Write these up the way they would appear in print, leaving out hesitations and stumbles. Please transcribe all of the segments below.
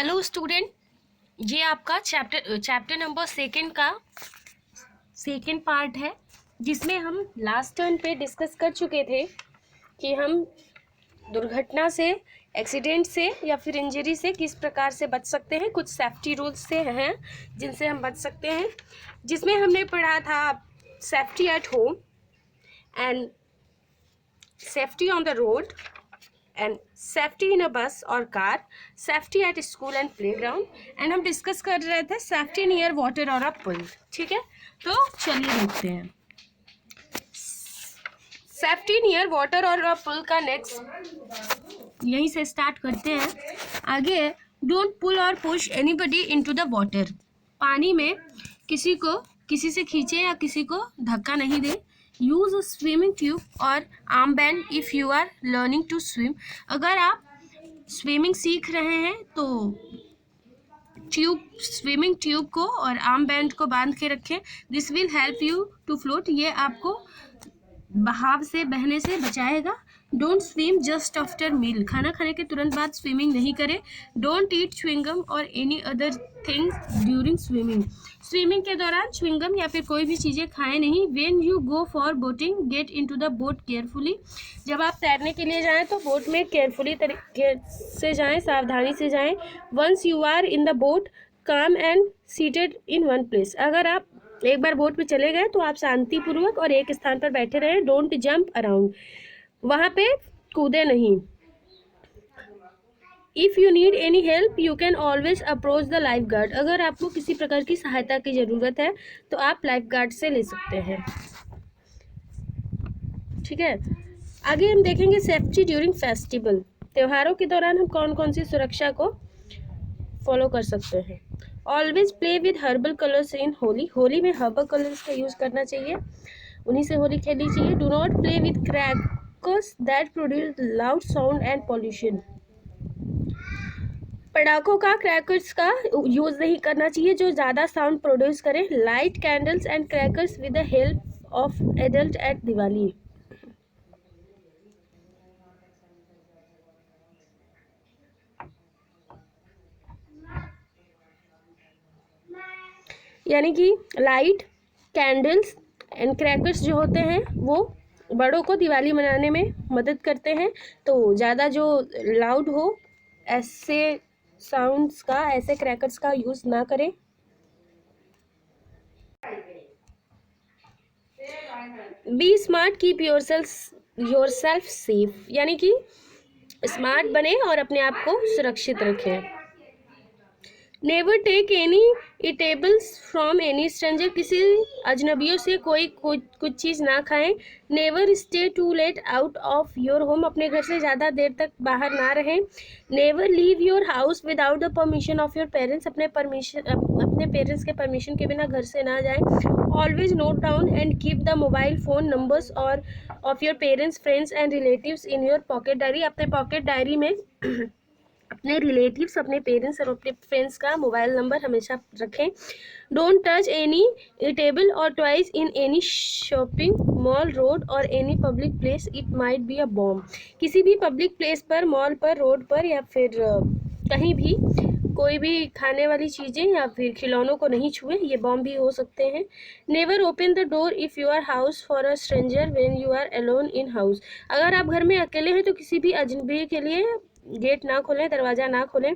Hello student, ये आपका chapter number second का सेकंड पार्ट है, जिसमें हम लास्ट टर्न पे डिस्कस कर चुके थे कि हम दुर्घटना से, एक्सीडेंट से या फिर इंजरी से किस प्रकार से बच सकते हैं। कुछ सेफ्टी रूल्स से हैं जिनसे हम बच सकते हैं, जिसमें हमने पढ़ा था safety at home and safety on the road and safety in a bus और car, safety at school and playground, and हम डिस्कस कर रहे थे सेफ्टी नियर वाटर और अ पुल। ठीक है, तो चलिए देखते हैं सेफ्टी नियर वाटर और अ पुल का नेक्स्ट यहीं से स्टार्ट करते हैं। आगे, डोंट पुल और push anybody into the water. पानी में किसी से खींचे या किसी को धक्का नहीं दे। यूज स्विमिंग ट्यूब और arm band if you are learning to swim. अगर आप स्विमिंग सीख रहे हैं तो स्विमिंग ट्यूब को और आर्म बैंड को बांध के रखें। This will help you to float. ये आपको बहाव से, बहने से बचाएगा। Don't swim just after meal. खाना खाने के तुरंत बाद स्विमिंग नहीं करें। डोंट ईट च्युइंगम और any other things during swimming. Swimming के दौरान च्युइंगम या फिर कोई भी चीज़ें खाएं नहीं। When you go for boating get into the boat carefully. जब आप तैरने के लिए जाएं तो बोट में केयरफुली तरीके से जाएं, सावधानी से जाएं। Once you are in the boat calm and seated in one place. अगर आप एक बार बोट में चले गए तो आप शांतिपूर्वक और एक स्थान पर बैठे रहें। Don't jump around. वहाँ पे कूदे नहीं। If you need any help you can always approach the life guard. अगर आपको किसी प्रकार की सहायता की ज़रूरत है तो आप लाइफ गार्ड से ले सकते हैं। ठीक है, आगे हम देखेंगे सेफ्टी ड्यूरिंग फेस्टिवल। त्योहारों के दौरान हम कौन कौन सी सुरक्षा को फॉलो कर सकते हैं। Always play with herbal colours इन होली। होली में हर्बल कलर्स का यूज़ करना चाहिए, उन्हीं से होली खेलनी चाहिए। Do not play with crackers that produce loud sound and pollution. पटाखों का, क्रैकर्स का यूज़ नहीं करना चाहिए जो ज़्यादा साउंड प्रोड्यूस करें। Light candles and crackers with the help of adult at Diwali. यानी कि लाइट, कैंडल्स एंड क्रैकर्स जो होते हैं वो बड़ों को दिवाली मनाने में मदद करते हैं। तो ज़्यादा जो लाउड हो ऐसे साउंड्स का, ऐसे क्रैकर्स का यूज़ ना करें। Be smart, keep yourself safe. यानी कि स्मार्ट बने और अपने आप को सुरक्षित रखें। Never take any eatables from any stranger. किसी अजनबियों से कुछ चीज़ ना खाएं। Never stay too late out of your home. अपने घर से ज़्यादा देर तक बाहर ना रहें। Never leave your house without the permission of your parents. अपने पेरेंट्स के परमिशन के बिना घर से ना जाएं। Always note down and keep the mobile phone numbers और of your parents, friends and relatives in your pocket diary. अपने पॉकेट डायरी में अपने रिलेटिव्स, अपने पेरेंट्स और अपने फ्रेंड्स का मोबाइल नंबर हमेशा रखें। डोंट टच एनी ईटेबल और toys in any shopping mall, road और any public place. It might be a bomb. किसी भी पब्लिक प्लेस पर, मॉल पर, रोड पर या फिर कहीं भी कोई भी खाने वाली चीज़ें या फिर खिलौनों को नहीं छुएं, ये बॉम्ब भी हो सकते हैं। Never open the door if you are house for a stranger when you are alone in house. अगर आप घर में अकेले हैं तो किसी भी अजनबी के लिए गेट ना खोलें, दरवाज़ा ना खोलें।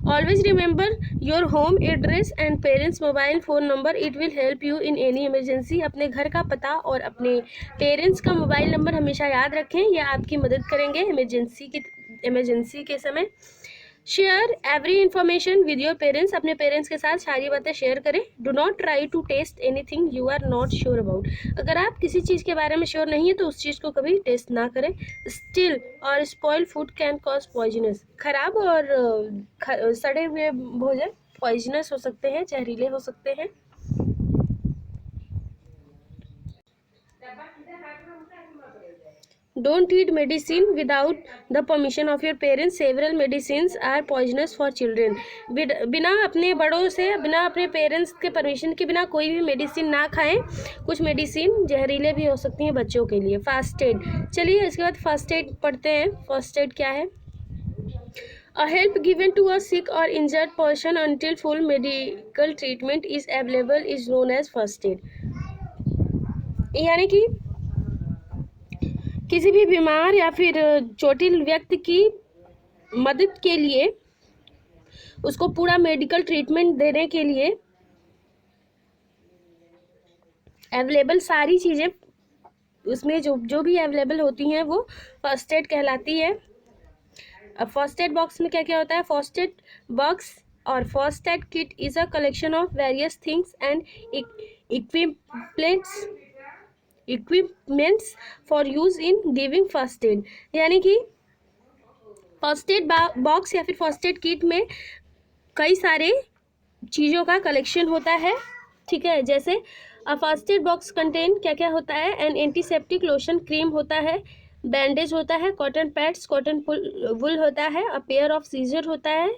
Always remember your home address and parents mobile phone number. It will help you in any emergency. अपने घर का पता और अपने पेरेंट्स का मोबाइल नंबर हमेशा याद रखें, यह आपकी मदद करेंगे इमरजेंसी के समय। Share every information with your parents. अपने पेरेंट्स के साथ सारी बातें शेयर करें। Do not try to test anything you are not sure about. अगर आप किसी चीज़ के बारे में श्योर नहीं है तो उस चीज़ को कभी टेस्ट ना करें। स्टिल और spoil food can cause poisonous. खराब और सड़े हुए भोजन पॉइजनस हो सकते हैं, जहरीले हो सकते हैं। Don't eat medicine without the permission of your parents. Several medicines are poisonous for children. बिना अपने बड़ों से, बिना अपने पेरेंट्स के परमिशन के बिना कोई भी मेडिसिन ना खाएं। कुछ मेडिसिन जहरीले भी हो सकती हैं बच्चों के लिए। फास्ट एड, चलिए इसके बाद फर्स्ट एड पढ़ते हैं। फर्स्ट एड क्या है। A help given to a sick or injured person until full medical treatment is available is known as first aid. यानी कि किसी भी बीमार या फिर चोटिल व्यक्ति की मदद के लिए, उसको पूरा मेडिकल ट्रीटमेंट देने के लिए अवेलेबल सारी चीज़ें उसमें जो भी अवेलेबल होती हैं वो फर्स्ट एड कहलाती है। अब फर्स्ट एड बॉक्स में क्या क्या होता है? फर्स्ट एड बॉक्स और first aid kit is a collection of various things and equipments for use in giving first add. यानी कि फर्स्ट एड बॉक्स या फिर फर्स्ट एड किट में कई सारे चीज़ों का कलेक्शन होता है, ठीक है। जैसे फर्स्ट एड बॉक्स कंटेन क्या क्या होता है? एन एंटीसेप्टिक लोशन क्रीम होता है, बैंडेज होता है, कॉटन पैड्स, कॉटन वुल होता है, अ पेयर ऑफ सीजर होता है,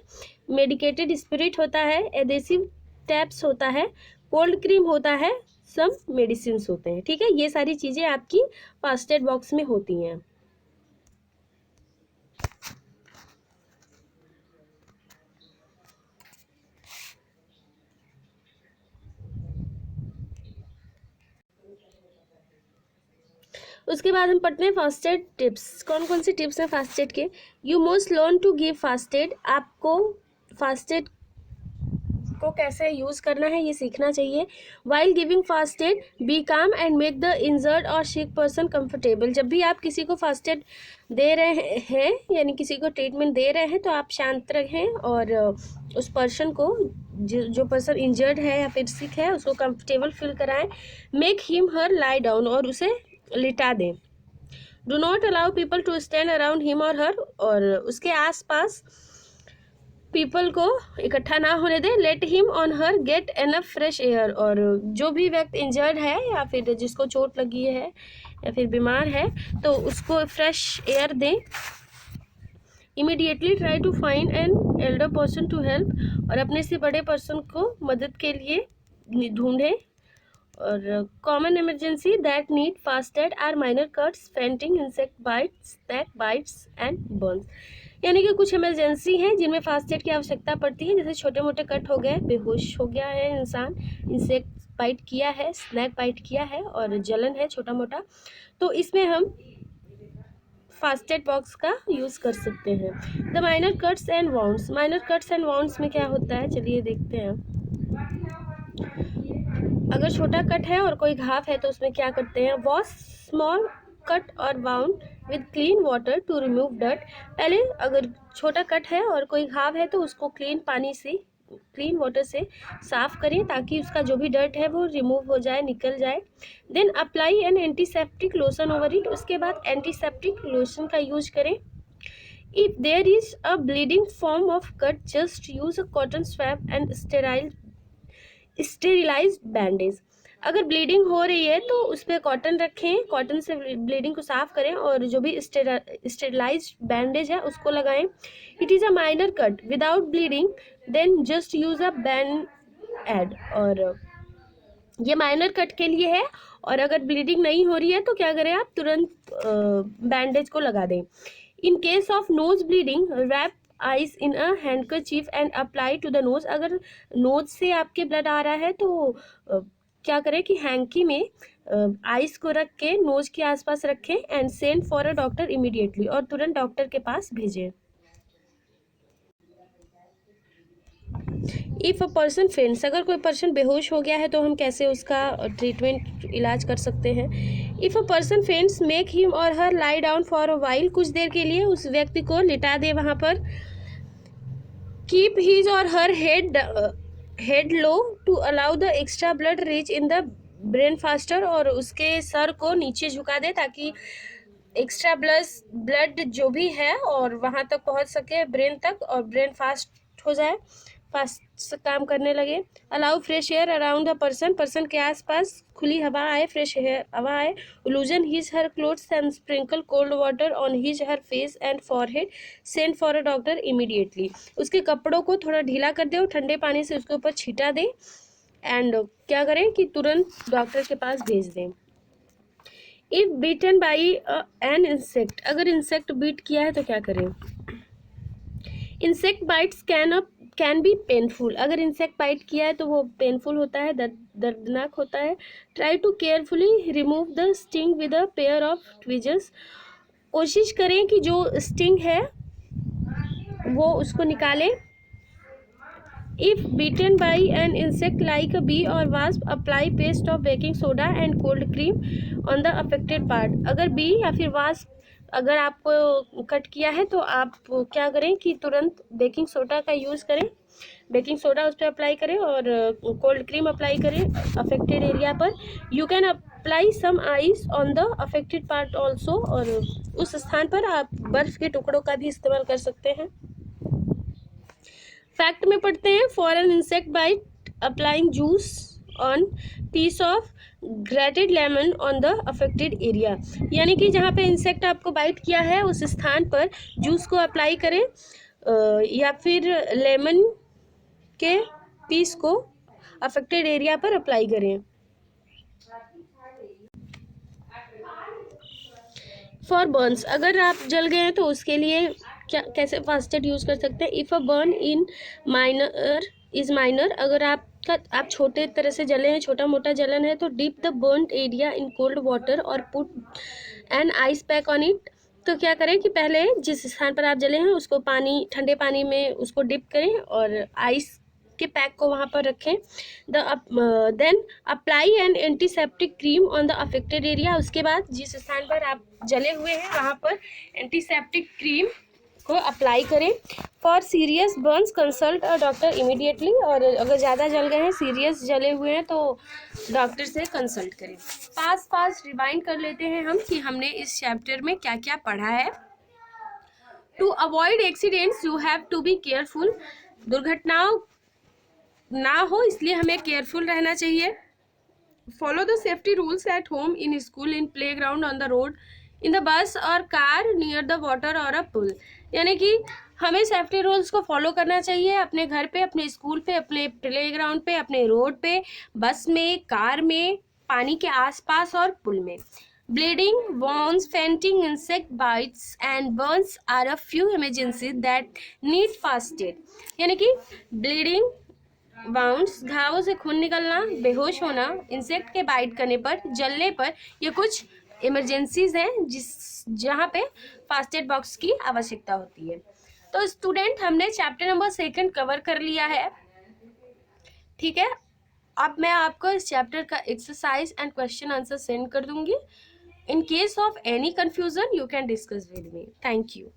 मेडिकेटेड स्पिरिट होता है, एडेसिव टैप्स होता है, कोल्ड क्रीम होता है, सम मेडिसिन होते हैं, ठीक है। ये सारी चीज़ें आपकी फर्स्ट एड बॉक्स में होती हैं। उसके बाद हम पढ़ते हैं फर्स्ट एड टिप्स। कौन कौन सी टिप्स हैं फर्स्ट एड के? You most learn to give first aid. आपको फर्स्ट एड को कैसे यूज़ करना है ये सीखना चाहिए। While giving first aid be calm and make the injured और सिक पर्सन कंफर्टेबल। जब भी आप किसी को फर्स्ट एड दे रहे हैं यानी किसी को ट्रीटमेंट दे रहे हैं तो आप शांत रहें और उस पर्सन को जो पर्सन इंजर्ड है या फिर सिक है उसको कंफर्टेबल फील कराएं। Make him her lie down और उसे लिटा दें। Do not allow people to stand around him और हर, और उसके आसपास पीपल को इकट्ठा ना होने दें। Let him on her get enough fresh air. और जो भी व्यक्ति इंजर्ड है या फिर जिसको चोट लगी है या फिर बीमार है तो उसको फ्रेश एयर दें। Immediately try to find an elder person to help. और अपने से बड़े पर्सन को मदद के लिए ढूंढें। और common emergency that need fast aid are minor cuts, fainting, insect bites, snack bites and burns. यानी कि कुछ इमरजेंसी हैं जिनमें फास्ट एड की आवश्यकता पड़ती है, जैसे छोटे मोटे कट हो गए, बेहोश हो गया है इंसान, इंसेक्ट बाइट किया है, स्नैक बाइट किया है और जलन है छोटा मोटा, तो इसमें हम फास्ट एड बॉक्स का यूज़ कर सकते हैं। The minor cuts and wounds. Minor cuts and wounds में क्या होता है चलिए देखते हैं। अगर छोटा कट है और कोई घाव है तो उसमें क्या करते हैं? वॉश स्मॉल कट और wound with clean water to remove dirt. पहले अगर छोटा कट है और कोई घाव है तो उसको क्लीन वाटर से साफ करें ताकि उसका जो भी डर्ट है वो रिमूव हो जाए, निकल जाए। Then apply an antiseptic lotion over it. उसके बाद एंटीसेप्टिक लोशन का यूज करें। If there is a bleeding form of cut just use a cotton swab and sterilised bandage. अगर ब्लीडिंग हो रही है तो उस पर कॉटन रखें, कॉटन से ब्लीडिंग को साफ करें और जो भी स्टेरिलाइज्ड बैंडेज है उसको लगाएं। It is a minor cut without bleeding then just use a band aid. और ये माइनर कट के लिए है और अगर ब्लीडिंग नहीं हो रही है तो क्या करें आप? तुरंत बैंडेज को लगा दें। In case of nose bleeding wrap ice in a handkerchief and apply to the nose. अगर नोज से आपके ब्लड आ रहा है तो क्या करें कि हैंकी में आइस को रख के नोज के आसपास रखें and send for a doctor immediately. और तुरंत डॉक्टर के पास भेजें। If a person फेंट्स। अगर कोई पर्सन बेहोश हो गया है तो हम कैसे उसका ट्रीटमेंट इलाज कर सकते हैं? If a person faints make him और her lie down for a while. कुछ देर के लिए उस व्यक्ति को लिटा दे वहाँ पर। कीप हिज और her head low to allow the extra blood reach in the brain faster. और उसके सर को नीचे झुका दे ताकि एक्स्ट्रा ब्लड जो भी है और वहाँ तक पहुँच सके ब्रेन तक और ब्रेन फास्ट हो जाए, फास्ट काम करने लगे। Allow fresh air around the person के आसपास खुली हवा आए, फ्रेश एयर हवा आए। लूजन his her clothes and sprinkle cold water on his her face and forehead. Send for a doctor immediately. उसके कपड़ों को थोड़ा ढीला कर दे और ठंडे पानी से उसके ऊपर छीटा दें एंड क्या करें कि तुरंत डॉक्टर के पास भेज दें। If beaten by an insect. अगर इंसेक्ट बीट किया है तो क्या करें? Insect bytes can be painful, अगर इंसेक्ट बाइट किया है तो वो पेनफुल होता है, दर्दनाक होता है. Try to carefully remove the sting with a pair of tweezers, कोशिश करें कि जो स्टिंग है वो उसको निकालें. If bitten by an insect like a bee or wasp, apply paste of baking soda and cold cream on the affected part. अगर B या फिर वास्प अगर आपको कट किया है तो आप क्या करें कि तुरंत बेकिंग सोडा का यूज़ करें, बेकिंग सोडा उस पर अप्लाई करें और कोल्ड क्रीम अप्लाई करें अफेक्टेड एरिया पर. You can apply some ice on the affected part also, और उस स्थान पर आप बर्फ़ के टुकड़ों का भी इस्तेमाल कर सकते हैं. फैक्ट में पढ़ते हैं. For an insect bite applying juice on piece of grated lemon on the affected area, यानी कि जहाँ पे इंसेक्ट आपको बाइट किया है उस स्थान पर जूस को अप्लाई करें या फिर लेमन के पीस को अफेक्टेड एरिया पर अप्लाई करें. फॉर बर्न्स, अगर आप जल गए हैं तो उसके लिए क्या कैसे फर्स्ट एड यूज़ कर सकते हैं. If a burn in minor, अगर आप छोटे तरह से जले हैं, छोटा मोटा जलन है, तो dip the burned area in cold water और put an ice pack on it. तो क्या करें कि पहले जिस स्थान पर आप जले हैं उसको ठंडे पानी में उसको डिप करें और आइस के पैक को वहाँ पर रखें. Then apply an antiseptic cream on the affected area. उसके बाद जिस स्थान पर आप जले हुए हैं वहाँ पर एंटीसेप्टिक क्रीम को अप्लाई करें. For serious Burns consult a doctor immediately, और अगर ज़्यादा जल गए हैं, सीरियस जले हुए हैं तो डॉक्टर से कंसल्ट करें. फास्ट रिवाइंड कर लेते हैं हम कि हमने इस चैप्टर में क्या क्या पढ़ा है. To avoid accidents you have to be careful, दुर्घटनाओं ना हो इसलिए हमें केयरफुल रहना चाहिए. Follow the safety rules at home, in school, in playground, on the road, in the bus और कार, नियर द वाटर और अ पुल. यानी कि हमें सेफ्टी रूल्स को फॉलो करना चाहिए अपने घर पे, अपने स्कूल पे, अपने प्ले ग्राउंड पे, अपने रोड पे, बस में, कार में, पानी के आसपास और पुल में. Bleeding, wounds, fainting, insect bites and burns are a few emergencies that need fast aid. यानी कि bleeding, वाउंड्स, घावों से खून निकलना, बेहोश होना, इंसेक्ट के बाइट करने पर, जलने पर, ये कुछ इमरजेंसीज हैं जहाँ पे फास्ट एड बॉक्स की आवश्यकता होती है. तो स्टूडेंट, हमने चैप्टर नंबर 2 कवर कर लिया है. ठीक है, अब मैं आपको इस चैप्टर का exercise and question answer send कर दूंगी. इन case of any confusion you can discuss with me. Thank you.